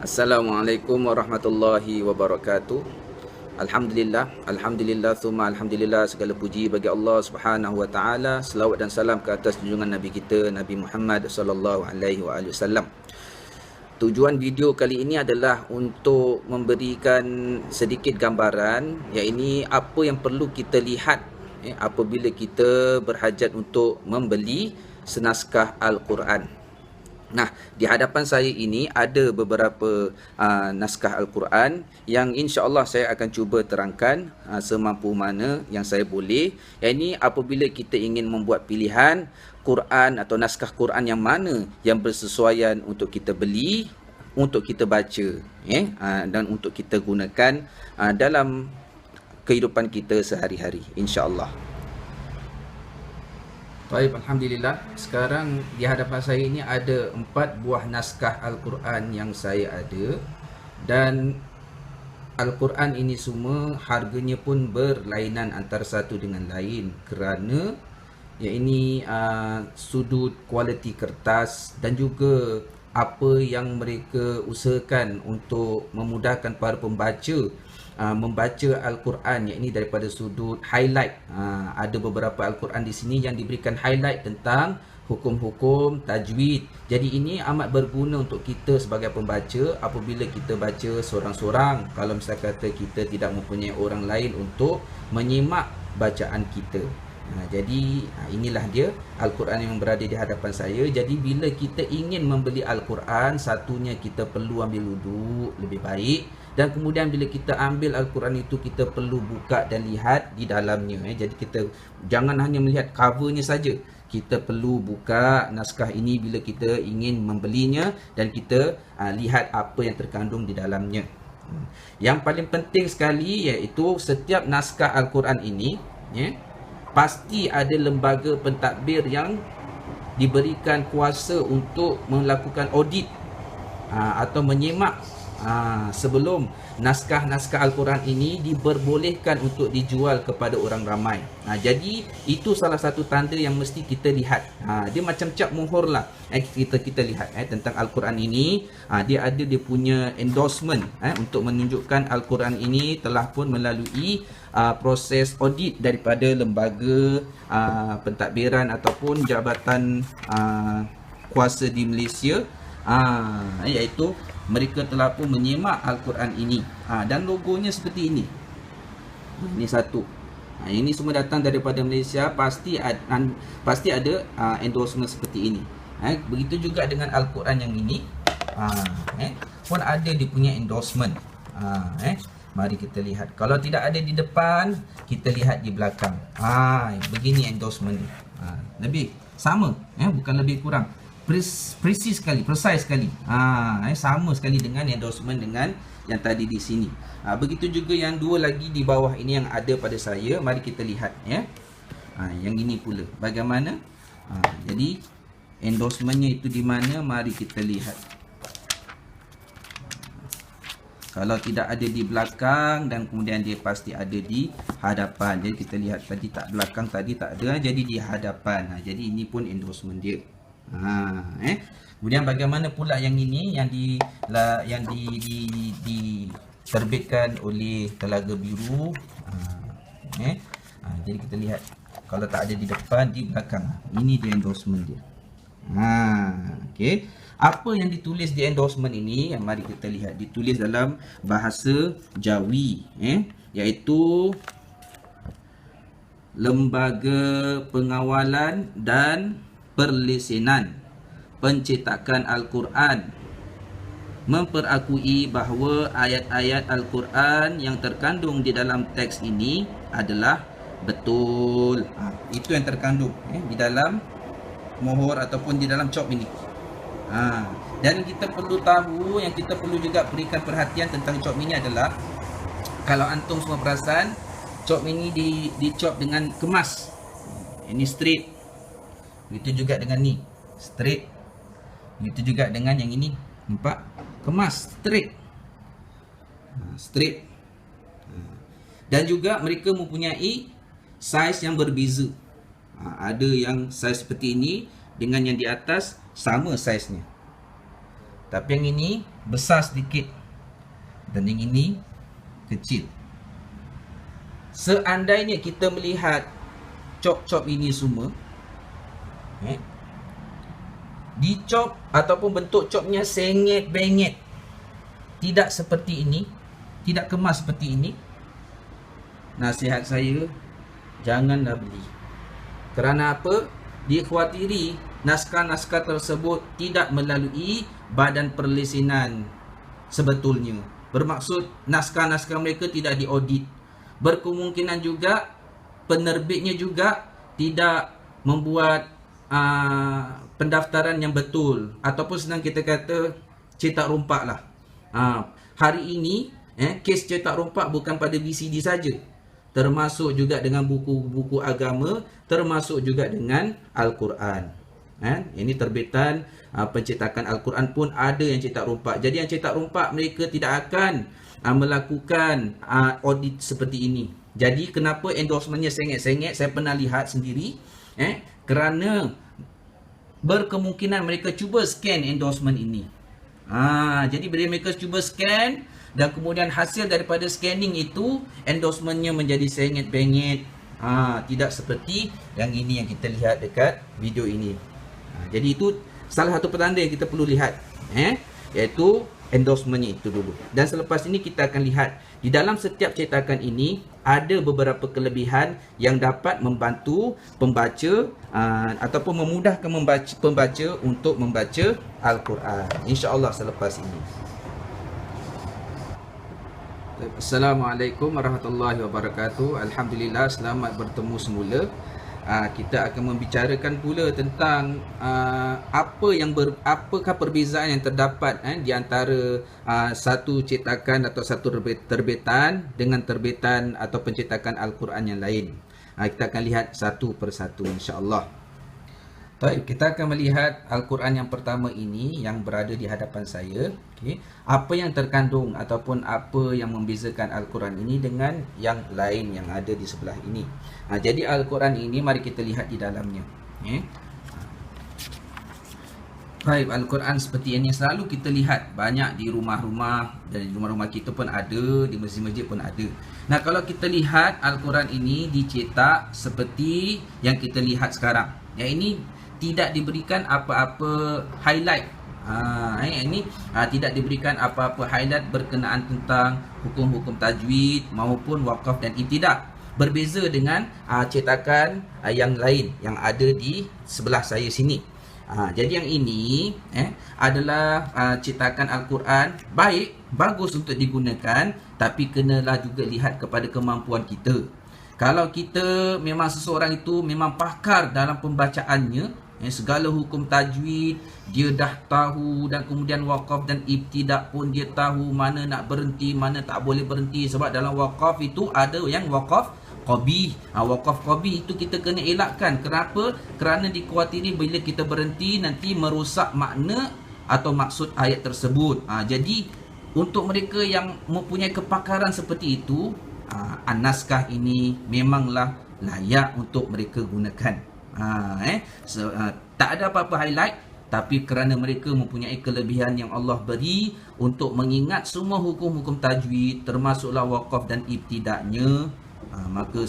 Assalamualaikum warahmatullahi wabarakatuh. Alhamdulillah, thumma alhamdulillah, segala puji bagi Allah Subhanahu wa taala. Selawat dan salam ke atas junjungan Nabi kita Nabi Muhammad sallallahu alaihi wasallam. Tujuan video kali ini adalah untuk memberikan sedikit gambaran, iaitu apa yang perlu kita lihat apabila kita berhajat untuk membeli senaskah Al-Quran. Nah, di hadapan saya ini ada beberapa naskah Al-Quran yang insya-Allah saya akan cuba terangkan semampu mana yang saya boleh. Yang ini apabila kita ingin membuat pilihan Quran atau naskah Quran yang mana yang bersesuaian untuk kita beli, untuk kita baca, dan untuk kita gunakan dalam kehidupan kita sehari-hari, insya-Allah. Baik, alhamdulillah. Sekarang di hadapan saya ini ada 4 buah naskah Al-Quran yang saya ada. Dan Al-Quran ini semua harganya pun berlainan antara satu dengan lain, kerana ini sudut kualiti kertas dan juga apa yang mereka usahakan untuk memudahkan para pembaca membaca Al-Quran, yakni daripada sudut highlight. Ada beberapa Al-Quran di sini yang diberikan highlight tentang hukum-hukum tajwid. Jadi ini amat berguna untuk kita sebagai pembaca apabila kita baca seorang-seorang, kalau misalnya kata kita tidak mempunyai orang lain untuk menyimak bacaan kita. Jadi inilah dia Al-Quran yang berada di hadapan saya. Jadi bila kita ingin membeli Al-Quran, satunya kita perlu ambil wuduk lebih baik. Dan kemudian bila kita ambil Al-Quran itu, kita perlu buka dan lihat di dalamnya. Jadi kita jangan hanya melihat covernya saja. Kita perlu buka naskah ini bila kita ingin membelinya, dan kita lihat apa yang terkandung di dalamnya. Yang paling penting sekali iaitu setiap naskah Al-Quran ini pasti ada lembaga pentadbir yang diberikan kuasa untuk melakukan audit atau menyimak sebelum naskah-naskah Al-Quran ini diperbolehkan untuk dijual kepada orang ramai. Jadi itu salah satu tanda yang mesti kita lihat. Dia macam cap mohor lah. Kita lihat tentang Al-Quran ini. Dia ada dia punya endorsement untuk menunjukkan Al-Quran ini telah pun melalui proses audit daripada lembaga pentadbiran ataupun jabatan kuasa di Malaysia, iaitu mereka telah pun menyemak Al-Quran ini. Dan logonya seperti ini. Ini satu. Ini semua datang daripada Malaysia. Pasti ada endorsement seperti ini. Begitu juga dengan Al-Quran yang ini. Pun ada dia punya endorsement. Mari kita lihat. Kalau tidak ada di depan, kita lihat di belakang. Begini endorsement ni. Lebih sama, bukan lebih kurang. Precise sekali. Sama sekali dengan endorsement dengan yang tadi di sini. Begitu juga yang dua lagi di bawah ini yang ada pada saya. Mari kita lihat yang ini pula bagaimana. Jadi endorsementnya itu di mana? Mari kita lihat. Kalau tidak ada di belakang, dan kemudian dia pasti ada di hadapan. Jadi kita lihat tadi tak belakang, tadi tak ada, jadi di hadapan. Jadi ini pun endorsement dia. Kemudian bagaimana pula yang ini yang diterbitkan oleh Telaga Biru. Jadi kita lihat, kalau tak ada di depan, di belakang. Ini dia endorsement dia. Okey. Apa yang ditulis di endorsement ini? Mari kita lihat. Ditulis dalam bahasa Jawi, iaitu Lembaga Pengawalan dan Perlesenan Pencetakan Al-Quran memperakui bahawa ayat-ayat Al-Quran yang terkandung di dalam teks ini adalah betul. Itu yang terkandung di dalam mohor ataupun di dalam cop ini. Dan kita perlu tahu, yang kita perlu juga berikan perhatian tentang cop ini adalah, kalau antum semua perasan, cop ini dicop dengan kemas. Ini straight. Begitu juga dengan ni, straight. Begitu juga dengan yang ini, nampak? Kemas, straight. Straight. Dan juga mereka mempunyai saiz yang berbeza. Ada yang saiz seperti ini dengan yang di atas sama saiznya. Tapi yang ini besar sedikit dan yang ini kecil. Seandainya kita melihat cop-cop ini semua, dicop ataupun bentuk copnya sengit-bengit, tidak seperti ini, tidak kemas seperti ini, nasihat saya, janganlah beli. Kerana apa? Dikhawatiri naskah-naskah tersebut tidak melalui badan perlesinan sebetulnya. Bermaksud naskah-naskah mereka tidak diaudit. Berkemungkinan juga penerbitnya juga tidak membuat pendaftaran yang betul, ataupun senang kita kata cetak rompak lah. Hari ini kes cetak rompak bukan pada VCD saja, termasuk juga dengan buku-buku agama, termasuk juga dengan Al-Quran. Ini terbitan pencetakan Al-Quran pun ada yang cetak rompak. Jadi yang cetak rompak mereka tidak akan melakukan audit seperti ini. Jadi kenapa endorsementnya sengit-sengit? Saya pernah lihat sendiri, kerana berkemungkinan mereka cuba scan endorsement ini. Jadi bila mereka cuba scan dan kemudian hasil daripada scanning itu endorsementnya menjadi sengit-bengit. Tidak seperti yang ini yang kita lihat dekat video ini. Jadi itu salah satu petanda yang kita perlu lihat, iaitu endorsementnya itu dulu. Dan selepas ini kita akan lihat di dalam setiap cetakan ini ada beberapa kelebihan yang dapat membantu pembaca ataupun memudahkan pembaca untuk membaca Al-Quran, insya-Allah selepas ini. Assalamualaikum warahmatullahi wabarakatuh. Alhamdulillah, selamat bertemu semula. Kita akan membicarakan pula tentang apakah perbezaan yang terdapat di antara satu cetakan atau satu terbitan dengan terbitan atau pencetakan Al-Quran yang lain. Kita akan lihat satu persatu, insya-Allah. Baik, kita akan melihat Al-Quran yang pertama ini yang berada di hadapan saya. Apa yang terkandung ataupun apa yang membezakan Al-Quran ini dengan yang lain yang ada di sebelah ini. Jadi Al-Quran ini mari kita lihat di dalamnya. Baik, Al-Quran seperti ini selalu kita lihat banyak di rumah-rumah, dan di rumah-rumah kita pun ada, di masjid-masjid pun ada. Nah, kalau kita lihat Al-Quran ini dicetak seperti yang kita lihat sekarang. Yang ini tidak diberikan apa-apa highlight. Ini tidak diberikan apa-apa highlight berkenaan tentang hukum-hukum tajwid maupun wakaf dan ibtidak. Berbeza dengan cetakan yang lain yang ada di sebelah saya sini. Jadi yang ini adalah cetakan Al-Quran baik, bagus untuk digunakan, tapi kenalah juga lihat kepada kemampuan kita. Kalau kita memang seseorang itu memang pakar dalam pembacaannya, segala hukum tajwid dia dah tahu, dan kemudian wakaf dan ibtidak pun dia tahu, mana nak berhenti, mana tak boleh berhenti. Sebab dalam wakaf itu ada yang wakaf qabih. Wakaf qabih itu kita kena elakkan. Kenapa? Kerana dikuatiri bila kita berhenti nanti merosak makna atau maksud ayat tersebut. Jadi untuk mereka yang mempunyai kepakaran seperti itu, naskah ini memanglah layak untuk mereka gunakan. Tak ada apa-apa highlight, tapi kerana mereka mempunyai kelebihan yang Allah beri untuk mengingat semua hukum-hukum tajwid, termasuklah wakaf dan ibtidaknya, maka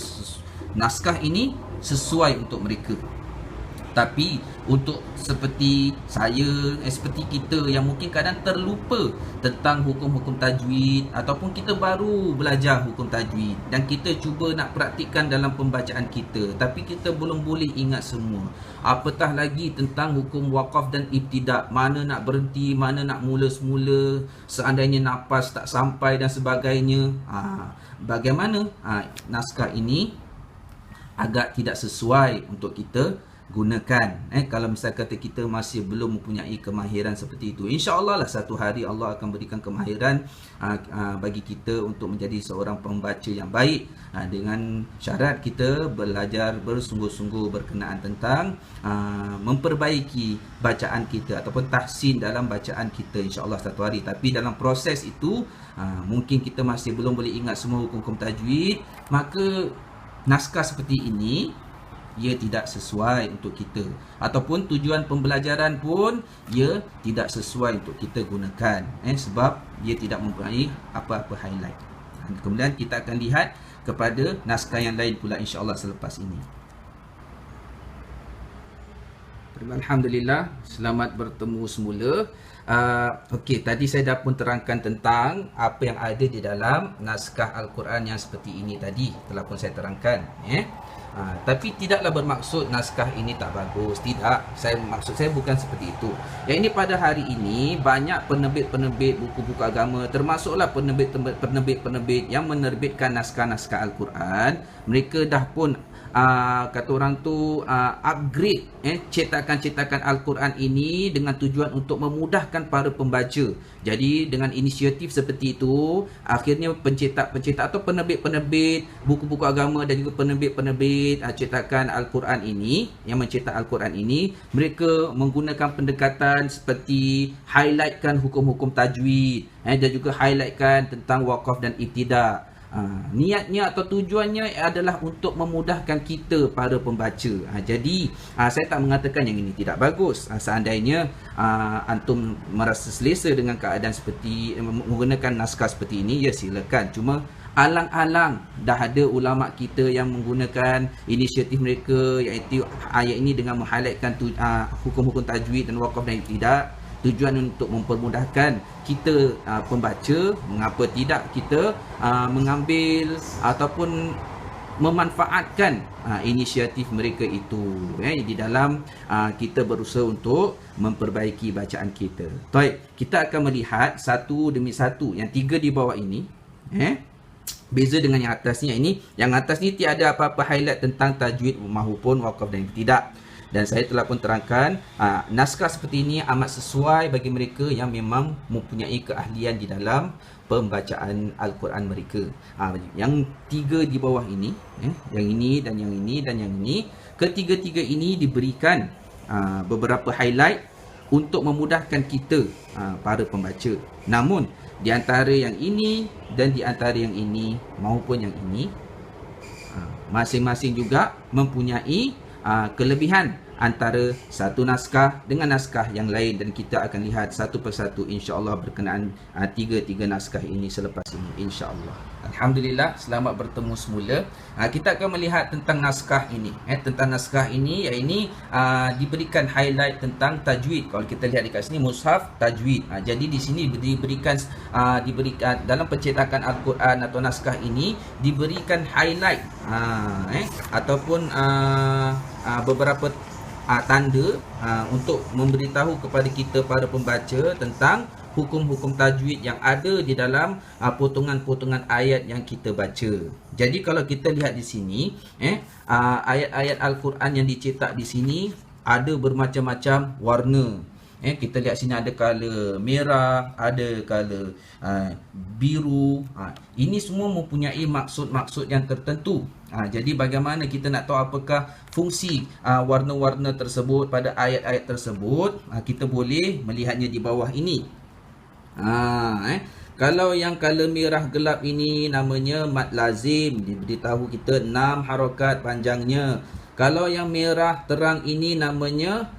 naskah ini sesuai untuk mereka. Tapi untuk seperti saya, seperti kita yang mungkin kadang terlupa tentang hukum-hukum tajwid, ataupun kita baru belajar hukum tajwid dan kita cuba nak praktikkan dalam pembacaan kita, tapi kita belum boleh ingat semua. Apatah lagi tentang hukum wakaf dan ibtidak, mana nak berhenti, mana nak mula semula, seandainya nafas tak sampai dan sebagainya. Bagaimana? Naskah ini agak tidak sesuai untuk kita gunakan. Kalau misal kata kita masih belum mempunyai kemahiran seperti itu, insya-Allah lah satu hari Allah akan berikan kemahiran bagi kita untuk menjadi seorang pembaca yang baik, dengan syarat kita belajar bersungguh-sungguh berkenaan tentang memperbaiki bacaan kita ataupun tahsin dalam bacaan kita, insya-Allah satu hari. Tapi dalam proses itu mungkin kita masih belum boleh ingat semua hukum-hukum tajwid, maka naskah seperti ini ia tidak sesuai untuk kita, ataupun tujuan pembelajaran pun ia tidak sesuai untuk kita gunakan, sebab ia tidak mempunyai apa-apa highlight. Kemudian kita akan lihat kepada naskah yang lain pula insya-Allah selepas ini. Alhamdulillah, selamat bertemu semula. Okey, tadi saya dah pun terangkan tentang apa yang ada di dalam naskah Al-Quran yang seperti ini tadi, telah pun saya terangkan. Tapi tidaklah bermaksud naskah ini tak bagus. Tidak, maksud saya bukan seperti itu. Yang ini pada hari ini banyak penerbit-penerbit buku-buku agama, termasuklah penerbit-penerbit yang menerbitkan naskah-naskah Al-Quran. Mereka dah pun kata orang tu upgrade cetakan-cetakan Al-Quran ini dengan tujuan untuk memudahkan para pembaca. Jadi dengan inisiatif seperti itu, akhirnya pencetak-pencetak atau penerbit-penerbit buku-buku agama dan juga penerbit-penerbit cetakan Al-Quran ini, yang mencetak Al-Quran ini, mereka menggunakan pendekatan seperti highlightkan hukum-hukum tajwid, dan juga highlightkan tentang waqaf dan ibtidak. Niatnya atau tujuannya adalah untuk memudahkan kita para pembaca. Jadi saya tak mengatakan yang ini tidak bagus. Seandainya antum merasa selesa dengan keadaan seperti menggunakan naskah seperti ini, ya silakan. Cuma alang-alang dah ada ulama kita yang menggunakan inisiatif mereka, iaitu ayat ini dengan menghighlightkan hukum-hukum tajwid dan waqaf dan ibtidak. Tujuan untuk mempermudahkan kita pembaca. Mengapa tidak kita mengambil ataupun memanfaatkan inisiatif mereka itu di dalam kita berusaha untuk memperbaiki bacaan kita. Baik, kita akan melihat satu demi satu. Yang tiga di bawah ini, beza dengan yang atas ni. Yang atas ni tiada apa-apa highlight tentang tajwid maupun waqaf dan ibtidak. Dan saya telah pun terangkan, naskah seperti ini amat sesuai bagi mereka yang memang mempunyai keahlian di dalam pembacaan Al-Quran mereka. Yang tiga di bawah ini, yang ini dan yang ini dan yang ini, ketiga-tiga ini diberikan beberapa highlight untuk memudahkan kita para pembaca. Namun di antara yang ini dan di antara yang ini maupun yang ini, masing-masing juga mempunyai kelebihan antara satu naskah dengan naskah yang lain, dan kita akan lihat satu persatu insya-Allah berkenaan tiga-tiga naskah ini selepas ini insya-Allah. Alhamdulillah, selamat bertemu semula. Kita akan melihat tentang naskah ini. Tentang naskah ini, ini diberikan highlight tentang tajwid. Kalau kita lihat dekat sini, mushaf tajwid. Jadi di sini diberikan dalam pencetakan Al-Quran atau naskah ini diberikan highlight ataupun beberapa tanda untuk memberitahu kepada kita para pembaca tentang hukum-hukum tajwid yang ada di dalam potongan-potongan ayat yang kita baca. Jadi kalau kita lihat di sini, ayat-ayat Al-Quran yang dicetak di sini ada bermacam-macam warna. Kita lihat sini ada color merah, ada color biru. Ini semua mempunyai maksud-maksud yang tertentu. Jadi bagaimana kita nak tahu apakah fungsi warna-warna tersebut pada ayat-ayat tersebut? Kita boleh melihatnya di bawah ini. Kalau yang color merah gelap ini namanya mad lazim, diberitahu kita 6 harakat panjangnya. Kalau yang merah terang ini namanya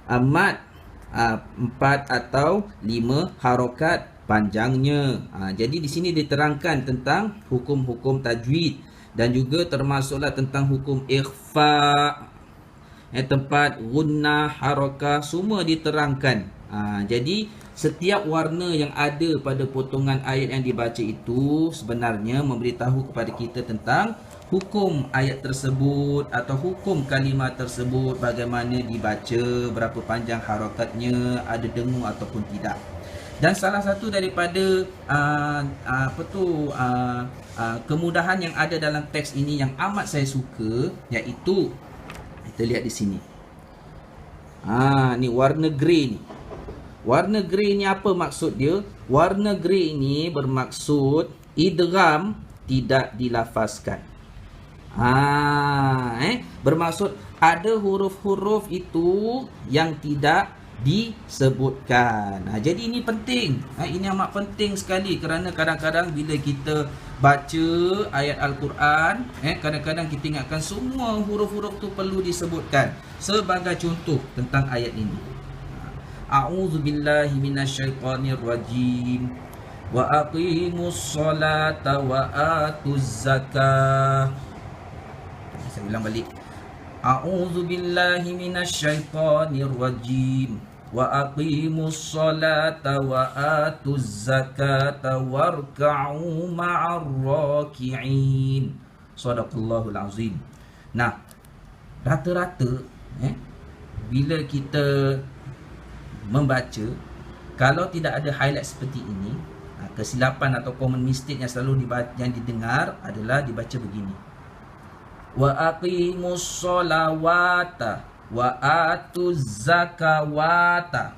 mad 4 atau 5 harakat panjangnya. Jadi di sini diterangkan tentang hukum-hukum tajwid dan juga termasuklah tentang hukum ikhfa, tempat gunnah, harakah, semua diterangkan. Jadi setiap warna yang ada pada potongan ayat yang dibaca itu sebenarnya memberitahu kepada kita tentang hukum ayat tersebut atau hukum kalimah tersebut, bagaimana dibaca, berapa panjang harakatnya, ada dengung ataupun tidak. Dan salah satu daripada kemudahan yang ada dalam teks ini yang amat saya suka, iaitu kita lihat di sini. Ni warna grey ni. Warna grey ni apa maksud dia? Warna grey ini bermaksud idgham tidak dilafazkan. Bermaksud ada huruf-huruf itu yang tidak disebutkan. Jadi ini penting. Ini amat penting sekali kerana kadang-kadang bila kita baca ayat Al-Quran, kadang-kadang kita ingatkan semua huruf-huruf tu perlu disebutkan. Sebagai contoh tentang ayat ini. A'udzubillahi minasyaitonirrajim. Wa aqimus salata wa atuz zakah. Saya ulang balik. A'udzubillahi minasyaitonirrajim. Wa aqimus salata wa atuz zakata warka'u ma'ar raki'in. Shadaqallahul azim. Nah, rata-rata bila kita membaca, kalau tidak ada highlight seperti ini, kesilapan atau common mistake yang selalu yang didengar adalah dibaca begini. Wa aqimus salawata wa atuz zakawata.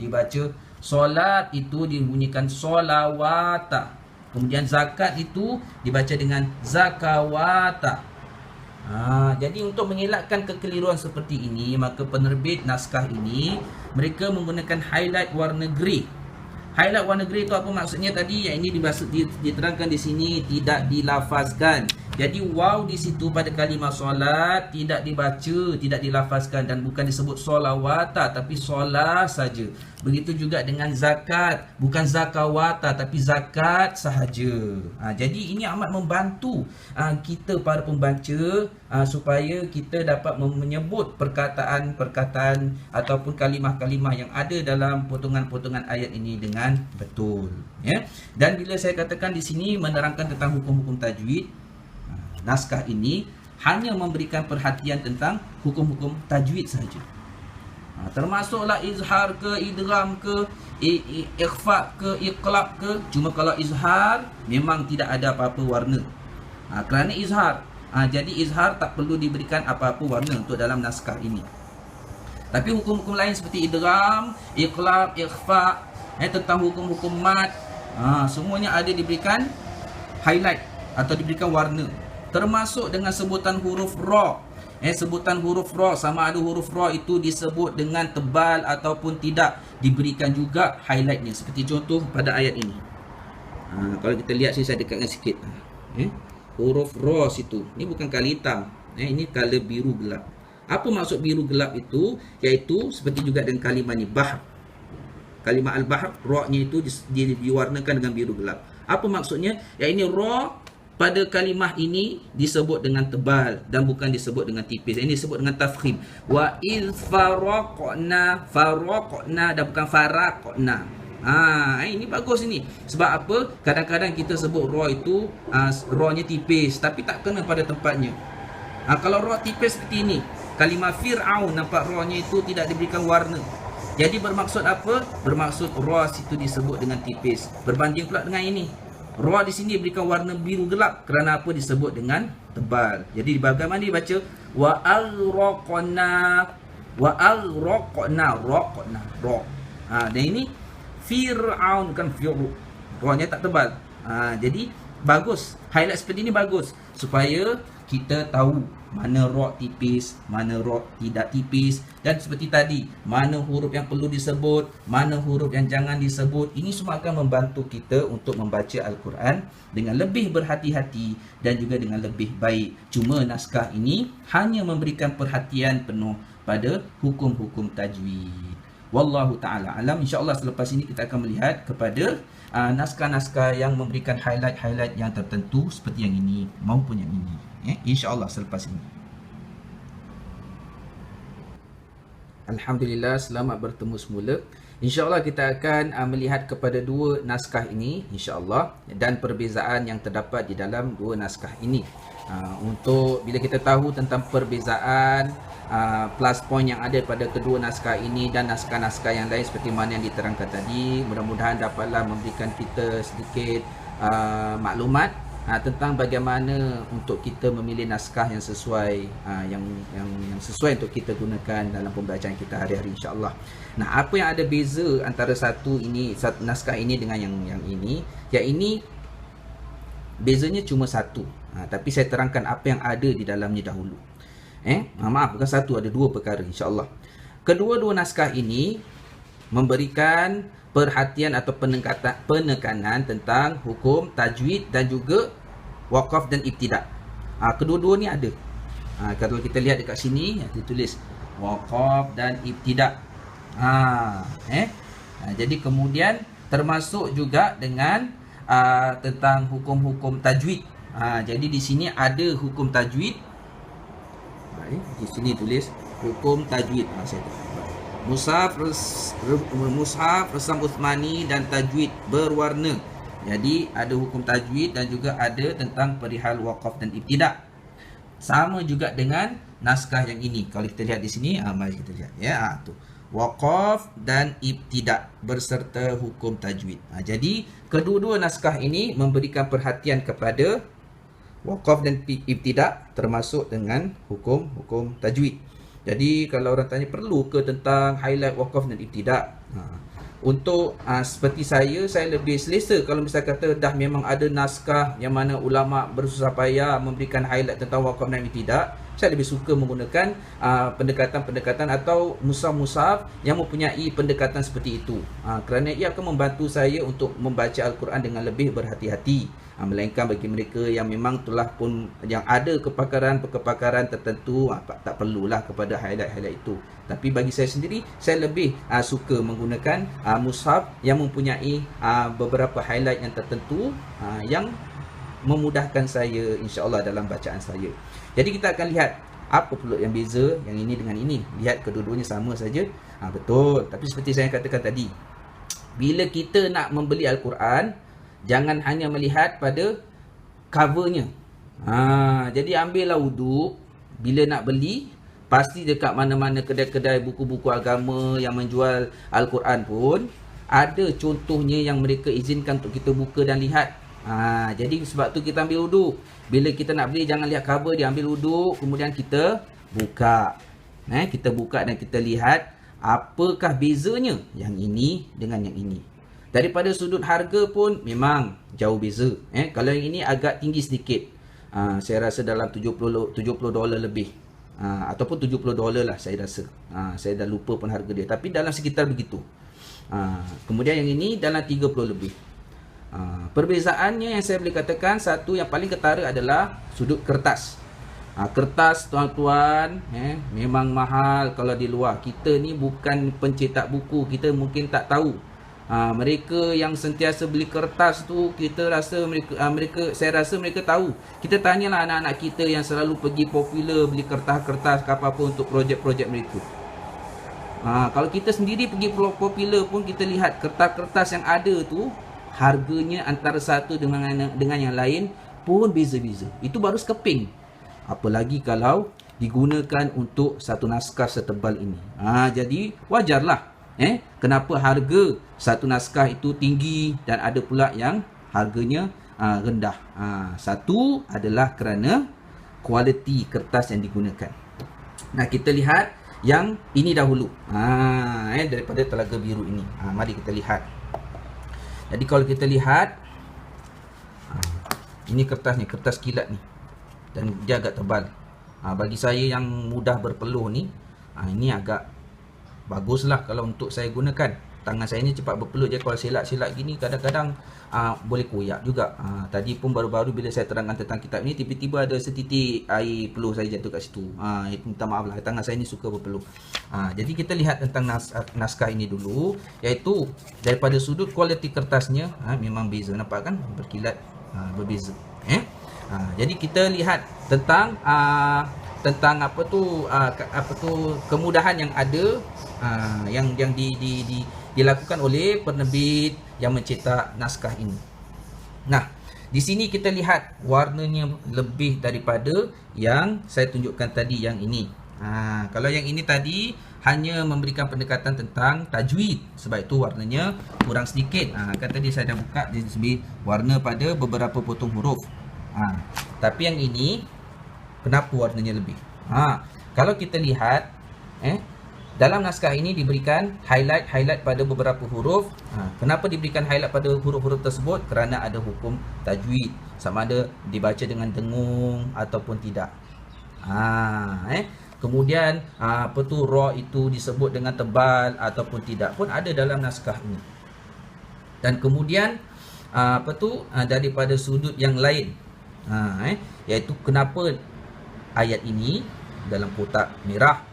Dibaca solat itu dibunyikan solawata. Kemudian zakat itu dibaca dengan zakawata. Jadi untuk mengelakkan kekeliruan seperti ini, maka penerbit naskah ini mereka menggunakan highlight warna grey. Highlight warna grey itu apa maksudnya tadi? Yang ini diterangkan di sini tidak dilafazkan. Jadi waw di situ pada kalimah solat tidak dibaca, tidak dilafazkan dan bukan disebut solawata tapi solah saja. Begitu juga dengan zakat, bukan zakawata tapi zakat sahaja. Jadi ini amat membantu kita para pembaca supaya kita dapat menyebut perkataan-perkataan ataupun kalimah-kalimah yang ada dalam potongan-potongan ayat ini dengan betul. Dan bila saya katakan di sini menerangkan tentang hukum-hukum tajwid, naskah ini hanya memberikan perhatian tentang hukum-hukum tajwid sahaja. Termasuklah izhar ke, idgham ke, ikhfa ke, iqlab ke. Cuma kalau izhar memang tidak ada apa-apa warna. Kerana izhar. Jadi izhar tak perlu diberikan apa-apa warna untuk dalam naskah ini. Tapi hukum-hukum lain seperti idgham, iqlab, ikhfa, tentang hukum-hukum mad, semuanya ada diberikan highlight atau diberikan warna. Termasuk dengan sebutan huruf ra. Sebutan huruf ra, sama ada huruf ra itu disebut dengan tebal ataupun tidak, diberikan juga highlightnya. Seperti contoh pada ayat ini. Kalau kita lihat sini, saya dekatkan sikit. Huruf ra situ, ini bukan color hitam, ini color biru gelap. Apa maksud biru gelap itu? Iaitu seperti juga dengan kalimah ni, bahr. Kalimah al-bahr, ra-nya itu diwarnakan dengan biru gelap. Apa maksudnya? Yang ini ra pada kalimah ini disebut dengan tebal dan bukan disebut dengan tipis. Ini disebut dengan tafkhim. Wa iz faraqna, faraqna dan bukan faraqna. Ini bagus ini. Sebab apa? Kadang-kadang kita sebut ra itu ra-nya tipis tapi tak kena pada tempatnya. Kalau ra tipis seperti ini, kalimah Fir'aun, nampak ra-nya itu tidak diberikan warna. Jadi bermaksud apa? Bermaksud ra situ disebut dengan tipis. Berbanding pula dengan ini. Ra di sini berikan warna biru gelap kerana apa? Disebut dengan tebal. Jadi bagaimana dibaca? Wa aghraqna, wa aghraqna, raqna, ra. Dan ini Fir'aun, kan Fir'aun. Ra-nya tak tebal. Jadi bagus. Highlight seperti ini bagus supaya kita tahu mana ra tipis, mana ra tidak tipis, dan seperti tadi, mana huruf yang perlu disebut, mana huruf yang jangan disebut. Ini semua akan membantu kita untuk membaca Al-Quran dengan lebih berhati-hati dan juga dengan lebih baik. Cuma naskah ini hanya memberikan perhatian penuh pada hukum-hukum tajwid. Wallahu ta'ala alam. InsyaAllah selepas ini kita akan melihat kepada naskah-naskah yang memberikan highlight-highlight yang tertentu seperti yang ini maupun yang ini. InsyaAllah selepas ini. Alhamdulillah, selamat bertemu semula. InsyaAllah kita akan melihat kepada dua naskah ini, insyaAllah, dan perbezaan yang terdapat di dalam dua naskah ini. Untuk bila kita tahu tentang perbezaan plus point yang ada pada kedua naskah ini dan naskah-naskah yang lain seperti mana yang diterangkan tadi, mudah-mudahan dapatlah memberikan kita sedikit maklumat tentang bagaimana untuk kita memilih naskah yang sesuai, yang sesuai untuk kita gunakan dalam pembacaan kita hari-hari, insya-Allah. Nah, apa yang ada beza antara satu naskah ini dengan yang ini? Yang ini bezanya cuma satu. Tapi saya terangkan apa yang ada di dalamnya dahulu. Maaf, bukan satu, ada dua perkara, insya-Allah. kedua-dua naskah ini memberikan perhatian atau penekanan tentang hukum tajwid dan juga waqaf dan ibtida. Kedua-dua ni ada. Kalau kita lihat dekat sini, ditulis waqaf dan ibtida. Jadi kemudian termasuk juga dengan tentang hukum-hukum tajwid. Jadi di sini ada hukum tajwid. Di sini tulis hukum tajwid. Mushaf Resam Uthmani dan tajwid berwarna. Jadi ada hukum tajwid dan juga ada tentang perihal waqaf dan ibtida. Sama juga dengan naskah yang ini. Kalau kita lihat di sini, mari kita lihat ya, tu waqaf dan ibtida berserta hukum tajwid. Jadi kedua-dua naskah ini memberikan perhatian kepada waqaf dan ibtida termasuk dengan hukum-hukum tajwid. Jadi kalau orang tanya perlu ke tentang highlight waqaf dan ibtida, untuk seperti saya lebih selesa kalau misal kata dah memang ada naskah yang mana ulama bersusah payah memberikan highlight tentang waqaf dan ibtida. Saya lebih suka menggunakan pendekatan-pendekatan atau mushaf-mushaf yang mempunyai pendekatan seperti itu, kerana ia akan membantu saya untuk membaca Al-Quran dengan lebih berhati-hati. Melainkan bagi mereka yang memang telah pun yang ada kepakaran tertentu, tak perlulah kepada highlight-highlight itu. Tapi bagi saya sendiri, saya lebih suka menggunakan mushaf yang mempunyai beberapa highlight yang tertentu, yang memudahkan saya insya-Allah dalam bacaan saya. Jadi kita akan lihat apa pula yang beza yang ini dengan ini. Lihat kedua-duanya sama saja. Betul. Tapi seperti saya katakan tadi, bila kita nak membeli Al-Quran, jangan hanya melihat pada covernya. Jadi ambillah wuduk. Bila nak beli, pasti dekat mana-mana kedai-kedai buku-buku agama yang menjual Al-Quran pun ada contohnya yang mereka izinkan untuk kita buka dan lihat. Jadi sebab tu kita ambil wuduk. Bila kita nak beli, jangan lihat cover dia, ambil wuduk, kemudian kita buka. Kita buka dan kita lihat apakah bezanya yang ini dengan yang ini. Daripada sudut harga pun memang jauh beza. Kalau yang ini agak tinggi sedikit. Saya rasa dalam $70 lebih. Ataupun $70 lah saya rasa. Saya dah lupa pun harga dia. Tapi dalam sekitar begitu. Kemudian yang ini dalam 30 lebih. Perbezaannya yang saya boleh katakan, satu yang paling ketara adalah sudut kertas. Kertas tuan-tuan memang mahal kalau di luar. Kita ni bukan pencetak buku, kita mungkin tak tahu. Mereka yang sentiasa beli kertas tu, kita rasa saya rasa mereka tahu. Kita tanyalah anak-anak kita yang selalu pergi Popular beli kertas-kertas apa-apa untuk projek-projek mereka. Kalau kita sendiri pergi Popular pun, kita lihat kertas-kertas yang ada tu, harganya antara satu dengan yang lain pun beza-beza. Itu baru sekeping. Apalagi kalau digunakan untuk satu naskah setebal ini. Jadi wajarlah kenapa harga satu naskah itu tinggi dan ada pula yang harganya rendah. Satu adalah kerana kualiti kertas yang digunakan. Kita lihat yang ini dahulu. Daripada Telaga Biru ini. Mari kita lihat. Jadi kalau kita lihat, ini kertasnya, kertas kilat ni, dan dia agak tebal. Bagi saya yang mudah berpeluh ni, ini agak baguslah kalau untuk saya gunakan. Tangan saya ni cepat berpeluh. Jadi kalau silat-silat gini kadang-kadang boleh koyak juga. Tadi pun baru-baru bila saya terangkan tentang kitab ni, tiba-tiba ada setitik air peluh saya jatuh kat situ. Minta maaf lah, tangan saya ni suka berpeluh. Jadi kita lihat tentang naskah ini dulu, iaitu daripada sudut kualiti kertasnya, memang beza. Nampak kan? Berkilat, berbeza. Jadi kita lihat tentang kemudahan yang ada, yang dilakukan oleh penerbit yang mencetak naskah ini. Di sini kita lihat warnanya lebih daripada yang saya tunjukkan tadi yang ini. Kalau yang ini tadi hanya memberikan pendekatan tentang tajwid, sebab itu warnanya kurang sedikit. Kan tadi saya dah buka di sini warna pada beberapa potong huruf. Tapi yang ini kenapa warnanya lebih? Kalau kita lihat, dalam naskah ini diberikan highlight pada beberapa huruf. Kenapa diberikan highlight pada huruf-huruf tersebut? Kerana ada hukum tajwid, sama ada dibaca dengan dengung ataupun tidak. Kemudian apa tu ra itu disebut dengan tebal ataupun tidak pun ada dalam naskah ini. Dan kemudian daripada sudut yang lain, iaitu kenapa ayat ini dalam kotak merah,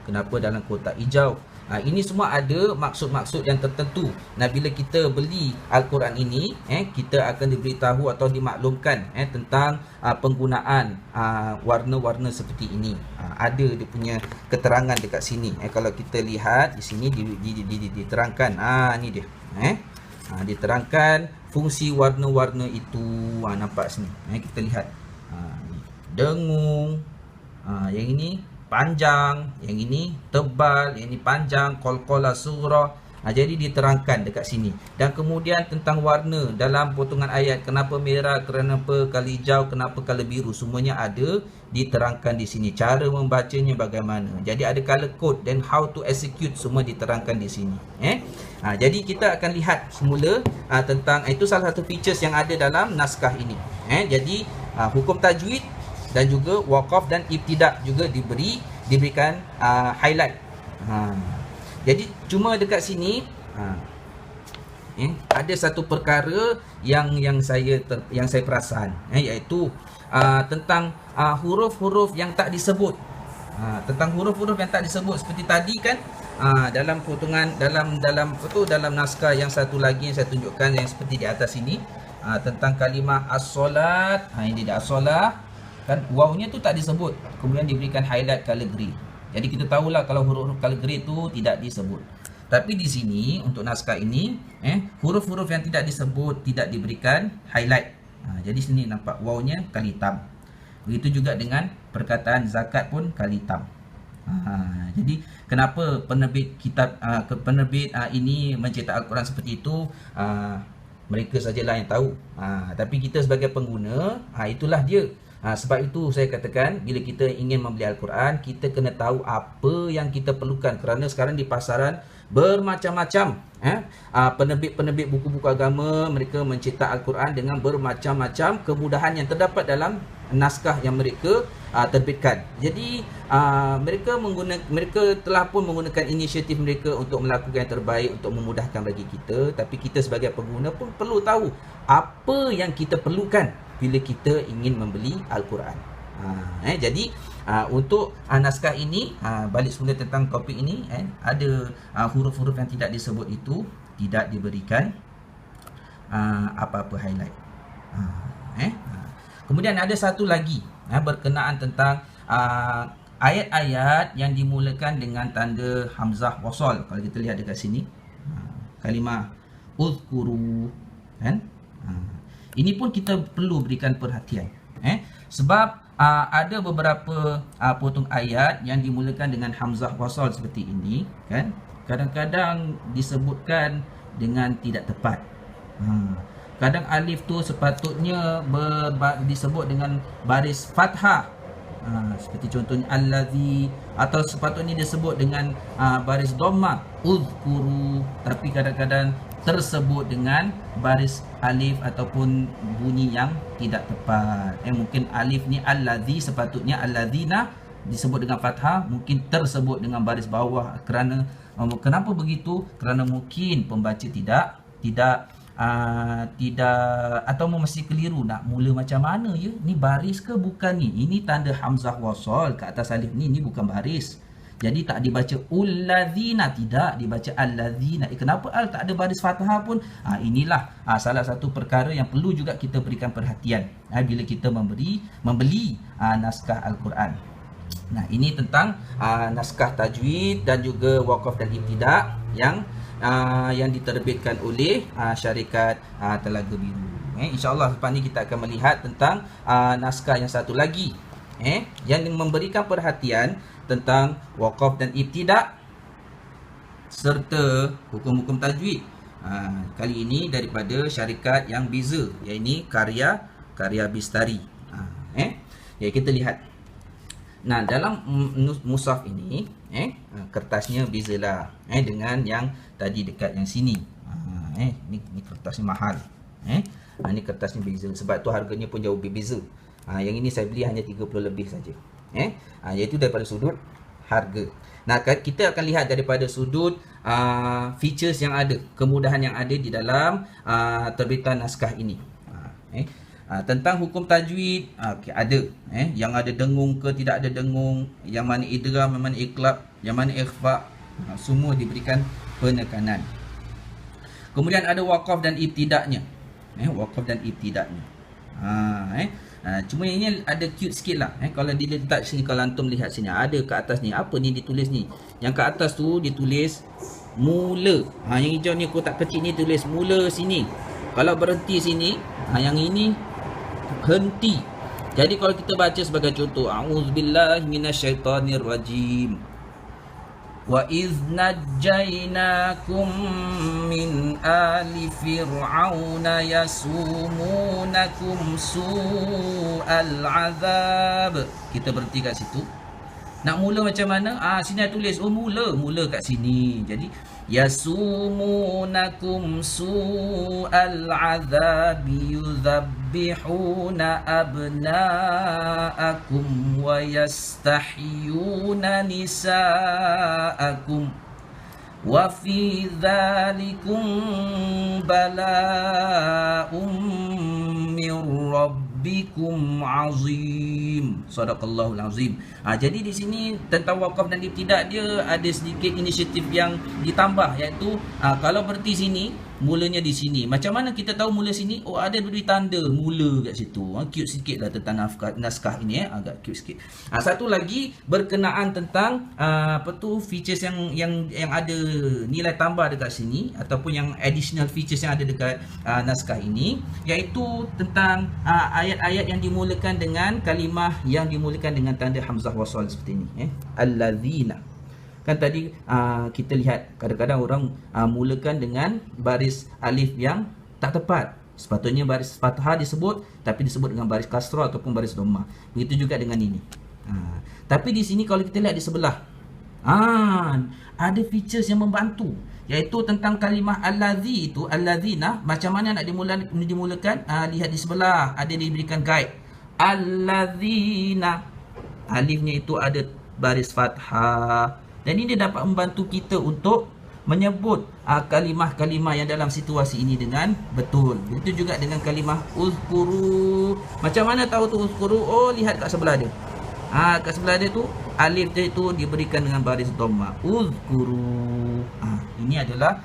kenapa dalam kotak hijau. Ini semua ada maksud-maksud yang tertentu. Nah, bila kita beli Al-Quran ini, kita akan diberitahu atau dimaklumkan tentang penggunaan warna-warna seperti ini. Ada dia punya keterangan dekat sini. Kalau kita lihat di sini diterangkan. Ni dia. Diterangkan fungsi warna-warna itu. Nampak sini. Kita lihat. Dengung. Yang ini panjang, yang ini tebal, yang ini panjang, qalqalah surah. Jadi diterangkan dekat sini. Dan kemudian tentang warna dalam potongan ayat, kenapa merah, kenapa kalau hijau, kenapa kalau biru, semuanya ada diterangkan di sini. Cara membacanya bagaimana. Jadi ada color code dan how to execute semua diterangkan di sini. Jadi kita akan lihat semula tentang itu salah satu features yang ada dalam naskah ini. Jadi hukum tajwid dan juga waqaf dan ibtidak juga diberikan highlight. Jadi cuma dekat sini ada satu perkara yang saya perasan, iaitu tentang huruf-huruf yang tak disebut. Tentang huruf-huruf yang tak disebut seperti tadi kan, dalam potongan dalam naskah yang satu lagi yang saya tunjukkan yang seperti di atas ini, tentang kalimah as-solat. Ini dia as-solah. Kan wawnya tu tak disebut, kemudian diberikan highlight color grey. Jadi kita tahulah kalau huruf-huruf color grey tu tidak disebut. Tapi di sini untuk naskah ini huruf-huruf yang tidak disebut tidak diberikan highlight. Jadi sini nampak wawnya kali hitam. Begitu juga dengan perkataan zakat pun kali hitam. Jadi kenapa penerbit kitab ini mencetak Al-Quran seperti itu, mereka sajalah yang tahu. Tapi kita sebagai pengguna, itulah dia. Sebab itu saya katakan, bila kita ingin membeli Al-Quran, kita kena tahu apa yang kita perlukan. Kerana sekarang di pasaran bermacam-macam penerbit buku-buku agama, mereka mencetak Al-Quran dengan bermacam-macam kemudahan yang terdapat dalam naskah yang mereka terbitkan. Jadi mereka telah pun menggunakan inisiatif mereka untuk melakukan yang terbaik untuk memudahkan bagi kita. Tapi kita sebagai pengguna pun perlu tahu apa yang kita perlukan bila kita ingin membeli Al-Quran. Jadi untuk naskah ini, balik semula tentang topik ini, ada huruf-huruf yang tidak disebut itu tidak diberikan apa-apa highlight. Kemudian ada satu lagi berkenaan tentang ayat-ayat yang dimulakan dengan tanda hamzah wasal. Kalau kita lihat dekat sini, kalimah uzkuru, kan? Ini pun kita perlu berikan perhatian, sebab ada beberapa potong ayat yang dimulakan dengan hamzah wasal seperti ini, kan? Kadang-kadang disebutkan dengan tidak tepat. Kadang alif tu sepatutnya disebut dengan baris fathah, seperti contohnya allazi, atau sepatutnya disebut dengan baris dhammah uzkuru, tapi kadang-kadang tersebut dengan baris alif ataupun bunyi yang tidak tepat. Mungkin alif ni allazi, sepatutnya allazina disebut dengan fathah, mungkin tersebut dengan baris bawah. Kerana kenapa begitu? Kerana mungkin pembaca tidak atau masih keliru nak mula macam mana ya? Ni baris ke bukan ni? Ini tanda hamzah wasal ke atas alif ni bukan baris. Jadi tak dibaca ullazina, tidak dibaca allazina. Kenapa tak ada baris fathah pun? Inilah salah satu perkara yang perlu juga kita berikan perhatian bila kita membeli naskah Al-Quran. Nah, ini tentang naskah tajwid dan juga waqaf dan ibtidak yang diterbitkan oleh syarikat Telaga Biru. InsyaAllah lepas ni kita akan melihat tentang naskah yang satu lagi, yang memberikan perhatian tentang waqaf dan ibtidak serta hukum-hukum tajwid. Kali ini daripada syarikat yang beza, iaitu Karya Bistari. Ya, kita lihat. Nah, dalam mushaf ini, kertasnya bezalah dengan yang tadi dekat yang sini. Ni kertasnya mahal. Ni kertasnya beza, sebab tu harganya pun jauh berbeza. Yang ini saya beli hanya 30 lebih saja. Iaitu daripada sudut harga. Nah, kita akan lihat daripada sudut features yang ada, kemudahan yang ada di dalam terbitan naskah ini. Tentang hukum tajwid, ada yang ada dengung ke tidak ada dengung, yang mana idgham, yang mana iqlab, yang mana ikhfa, semua diberikan penekanan. Kemudian ada waqaf dan ibtidaknya. Waqaf dan ibtidaknya. Cuma ini ada cute sikit lah. Kalau diletak sini, kalau antum lihat sini, ada ke atas ni, apa ni ditulis ni? Yang ke atas tu ditulis mula. Yang hijau ni kotak kecil ni tulis mula sini. Kalau berhenti sini, yang ini henti. Jadi kalau kita baca sebagai contoh, a'udzubillahi minasyaitonirrajim. Wa iz najjaynakum min ali fir'auna yasumunakum su'al azab. Kita berhenti kat situ. Nak mula macam mana? Sini ada tulis, mula kat sini. Jadi yasumunakum su'al azab yudhabbihuna abna'akum wa yastahyuna nisa'akum wa fi dhalikum bala'um min rabbikum azim. Sadaqallahul azim. Jadi di sini tentang waqaf dan ibtidak, dia ada sedikit inisiatif yang ditambah, iaitu kalau berhenti sini, mulanya di sini. Macam mana kita tahu mula sini? Ada beri tanda mula kat situ. Cute sikit lah tentang naskah ini, agak cute sikit. Satu lagi berkenaan tentang features yang ada nilai tambah dekat sini, ataupun yang additional features yang ada dekat naskah ini, iaitu tentang ayat-ayat yang dimulakan dengan kalimah yang dimulakan dengan tanda hamzah wasal seperti ini. Allazina. Kan tadi kita lihat kadang-kadang orang mulakan dengan baris alif yang tak tepat. Sepatutnya baris fathah disebut, tapi disebut dengan baris kasrah ataupun baris dhammah. Begitu juga dengan ini. Tapi di sini kalau kita lihat di sebelah, ada features yang membantu, iaitu tentang kalimah allazi itu, allazina, macam mana nak dimulakan. Lihat di sebelah, ada diberikan guide. Allazina, alifnya itu ada baris fathah. Dan ini dapat membantu kita untuk menyebut kalimah-kalimah yang dalam situasi ini dengan betul. Begitu juga dengan kalimah uzkuru. Macam mana tahu tu uzkuru? Lihat kat sebelah dia. Kat sebelah dia tu, alif dia itu diberikan dengan baris dhammah. Uzkuru. Ini adalah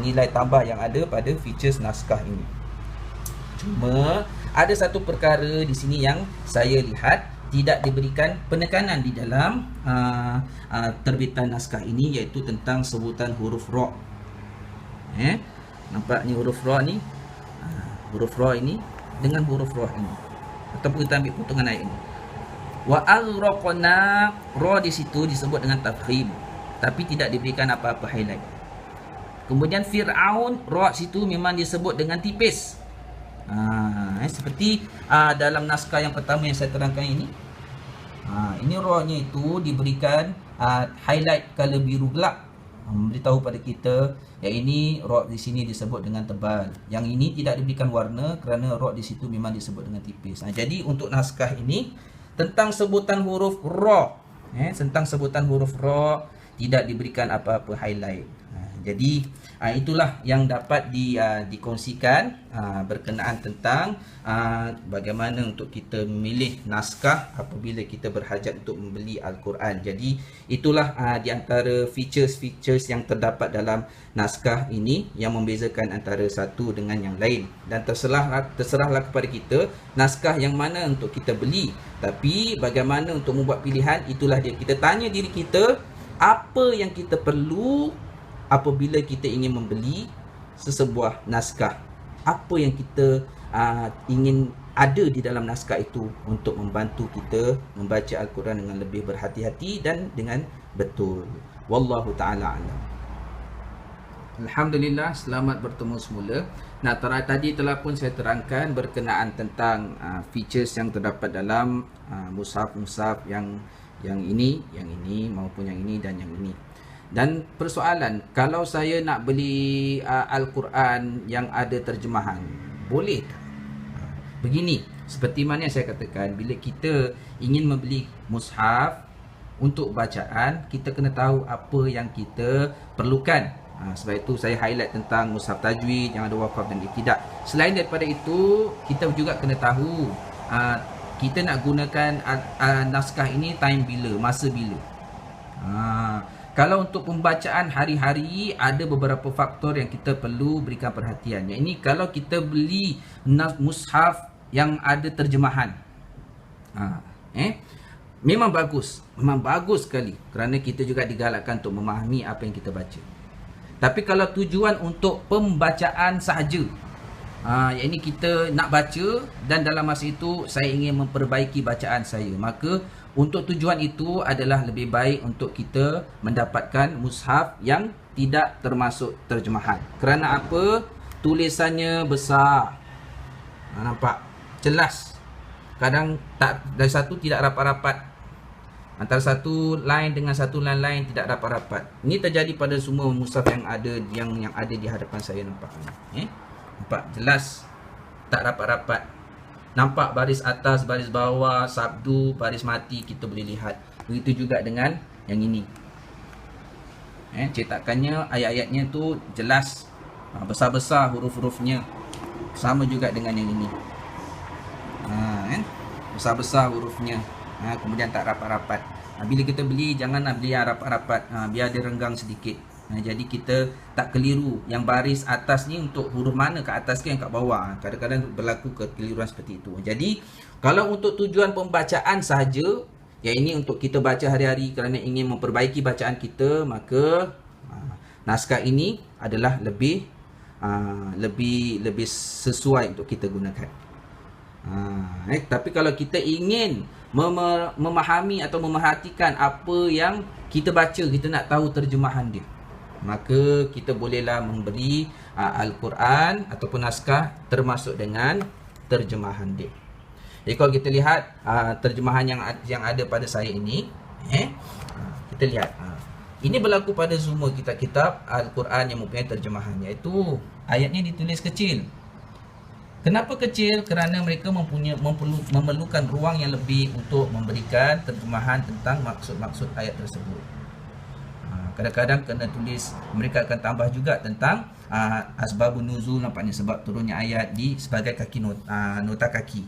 nilai tambah yang ada pada features naskah ini. Cuma ada satu perkara di sini yang saya lihat tidak diberikan penekanan di dalam terbitan naskah ini, iaitu tentang sebutan huruf ra. Nampak ni huruf ra ni, huruf ra ini dengan huruf ra ini, ataupun kita ambil potongan ayat ini. Wa aghraqna, ra di situ disebut dengan tafkhim, tapi tidak diberikan apa-apa highlight. Kemudian Fir'aun, ra situ memang disebut dengan tipis. Seperti dalam naskah yang pertama yang saya terangkan ini, ini ra-nya itu diberikan highlight color biru gelap, memberitahu pada kita yang ini ra di sini disebut dengan tebal, yang ini tidak diberikan warna kerana ra di situ memang disebut dengan tipis. Jadi untuk naskah ini tentang sebutan huruf ra, tentang sebutan huruf ra tidak diberikan apa-apa highlight. Jadi itulah yang dapat dikongsikan berkenaan tentang bagaimana untuk kita memilih naskah apabila kita berhajat untuk membeli Al-Quran. Jadi itulah di antara features-features yang terdapat dalam naskah ini yang membezakan antara satu dengan yang lain. Dan terserahlah kepada kita naskah yang mana untuk kita beli. Tapi bagaimana untuk membuat pilihan, itulah dia. Kita tanya diri kita, apa yang kita perlu apabila kita ingin membeli sesebuah naskah, apa yang kita ingin ada di dalam naskah itu untuk membantu kita membaca Al-Quran dengan lebih berhati-hati dan dengan betul. Wallahu ta'ala alam. Alhamdulillah, selamat bertemu semula. Nah, tadi telah pun saya terangkan berkenaan tentang features yang terdapat dalam mushaf-mushaf yang ini maupun yang ini dan yang ini. Dan persoalan, kalau saya nak beli Al-Quran yang ada terjemahan, boleh tak? Begini, Seperti mana yang saya katakan, bila kita ingin membeli mushaf untuk bacaan, kita kena tahu apa yang kita perlukan. Sebab itu saya highlight tentang mushaf tajwid yang ada wakaf dan ibtidak. Selain daripada itu, kita juga kena tahu kita nak gunakan naskah ini time bila, masa bila. Kalau untuk pembacaan hari-hari, ada beberapa faktor yang kita perlu berikan perhatian. Yang ini kalau kita beli mushaf yang ada terjemahan, memang bagus sekali, kerana kita juga digalakkan untuk memahami apa yang kita baca. Tapi kalau tujuan untuk pembacaan sahaja, yang ini kita nak baca dan dalam masa itu saya ingin memperbaiki bacaan saya, maka untuk tujuan itu adalah lebih baik untuk kita mendapatkan mushaf yang tidak termasuk terjemahan. Kerana apa? Tulisannya besar, nampak? Jelas. Kadang tak, dari satu tidak rapat-rapat, antara satu line dengan satu line lain tidak rapat-rapat. Ini terjadi pada semua mushaf yang ada di hadapan saya, nampak? Nampak jelas tak rapat-rapat. Nampak baris atas, baris bawah, sabdu, baris mati kita boleh lihat. Begitu juga dengan yang ini. Cetakannya, ayat-ayatnya tu jelas, besar-besar huruf-hurufnya. Sama juga dengan yang ini. Besar-besar hurufnya, kemudian tak rapat-rapat. Bila kita beli, janganlah beli yang rapat-rapat, biar dia renggang sedikit. Jadi kita tak keliru yang baris atas ni untuk huruf mana, kat atas ke yang kat bawah. Kadang-kadang berlaku kekeliruan seperti itu. Jadi kalau untuk tujuan pembacaan sahaja, yang ini untuk kita baca hari-hari kerana ingin memperbaiki bacaan kita, maka naskah ini adalah lebih sesuai untuk kita gunakan. Tapi kalau kita ingin memahami atau memerhatikan apa yang kita baca, kita nak tahu terjemahan dia, maka kita bolehlah memberi Al-Quran ataupun naskah termasuk dengan terjemahan dia. Jadi kalau kita lihat terjemahan yang ada pada saya ini, kita lihat ini berlaku pada semua kitab-kitab Al-Quran yang mempunyai terjemahan, iaitu ayatnya ditulis kecil. Kenapa kecil? Kerana mereka memerlukan ruang yang lebih untuk memberikan terjemahan tentang maksud-maksud ayat tersebut. Kadang-kadang kena tulis, mereka akan tambah juga tentang asbabun nuzul, nampaknya sebab turunnya ayat di sebagai kaki nota kaki.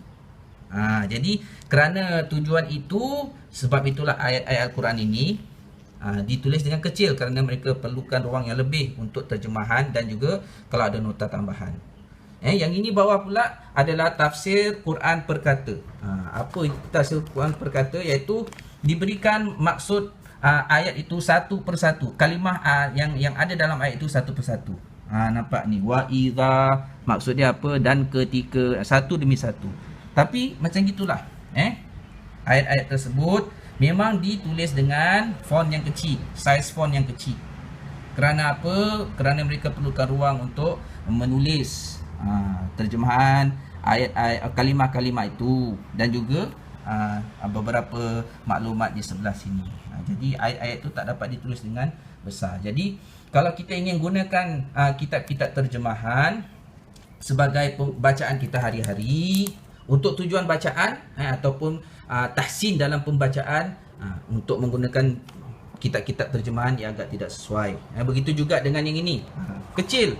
Jadi kerana tujuan itu, sebab itulah ayat-ayat Al-Quran ini ditulis dengan kecil, kerana mereka perlukan ruang yang lebih untuk terjemahan dan juga kalau ada nota tambahan. Yang ini bawah pula adalah tafsir Quran perkata. Apa tafsir Quran perkata? Iaitu diberikan maksud ayat itu satu persatu. Kalimah yang ada dalam ayat itu satu persatu. Nampak ni, wa idza, maksudnya apa, dan ketika, satu demi satu. Tapi macam gitulah, ayat-ayat tersebut memang ditulis dengan font yang kecil, saiz font yang kecil. Kerana apa? Kerana mereka perlukan ruang untuk menulis terjemahan ayat-ayat, kalimah-kalimah itu, dan juga beberapa maklumat di sebelah sini. Jadi ayat-ayat itu tak dapat ditulis dengan besar. Jadi kalau kita ingin gunakan kitab-kitab terjemahan sebagai bacaan kita hari-hari untuk tujuan bacaan ataupun tahsin dalam pembacaan, untuk menggunakan kitab-kitab terjemahan yang agak tidak sesuai. Begitu juga dengan yang ini, kecil,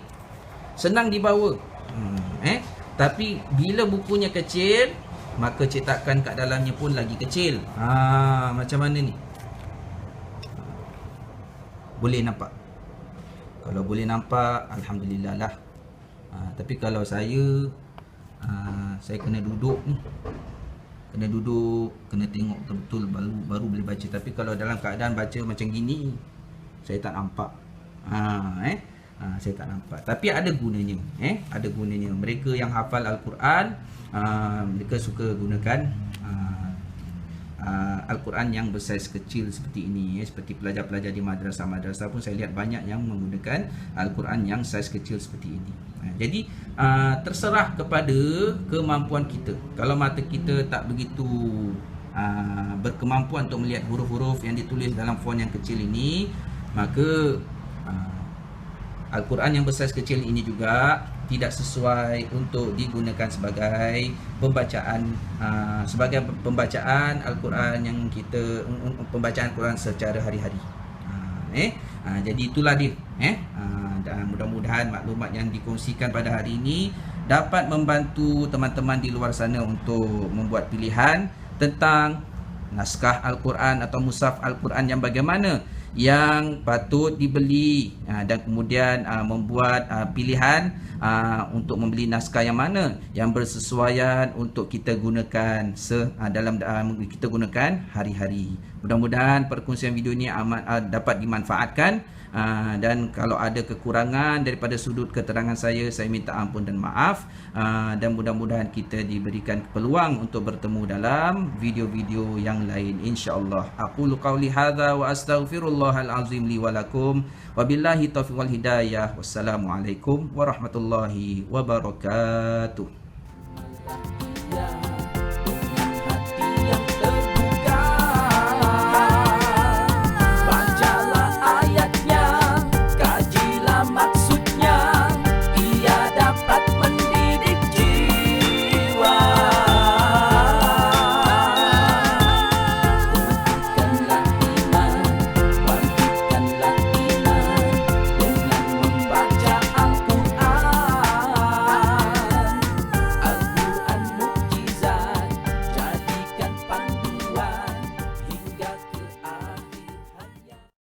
senang dibawa. Tapi bila bukunya kecil, maka cetakan kat dalamnya pun lagi kecil. Macam mana ni? Boleh nampak? Kalau boleh nampak, alhamdulillah lah. Tapi kalau saya kena duduk ni, kena tengok betul-betul baru boleh baca. Tapi kalau dalam keadaan baca macam gini, saya tak nampak. Saya tak nampak. Tapi ada gunanya. Ada gunanya. Mereka yang hafal Al-Quran, mereka suka gunakan Al-Quran yang bersaiz kecil seperti ini. Seperti pelajar-pelajar di madrasah-madrasah pun saya lihat banyak yang menggunakan Al-Quran yang saiz kecil seperti ini. Jadi terserah kepada kemampuan kita. Kalau mata kita tak begitu berkemampuan untuk melihat huruf-huruf yang ditulis dalam font yang kecil ini, maka Al-Quran yang bersaiz kecil ini juga tidak sesuai untuk digunakan sebagai pembacaan Al-Quran yang kita pembacaan Al-Quran secara hari-hari. Jadi itulah dia. Dan mudah-mudahan maklumat yang dikongsikan pada hari ini dapat membantu teman-teman di luar sana untuk membuat pilihan tentang naskah Al-Quran atau mushaf Al-Quran yang bagaimana yang patut dibeli, dan kemudian membuat pilihan untuk membeli naskah yang mana yang bersesuaian untuk kita gunakan kita gunakan hari-hari. Mudah-mudahan perkongsian video ini amat dapat dimanfaatkan. Dan kalau ada kekurangan daripada sudut keterangan saya minta ampun dan maaf. Dan mudah-mudahan kita diberikan peluang untuk bertemu dalam video-video yang lain, insya-Allah. Aqulu qauli hadza wa astaghfirullahal azim li wa lakum. Wabillahi taufiq wal hidayah. Wassalamualaikum warahmatullahi wabarakatuh.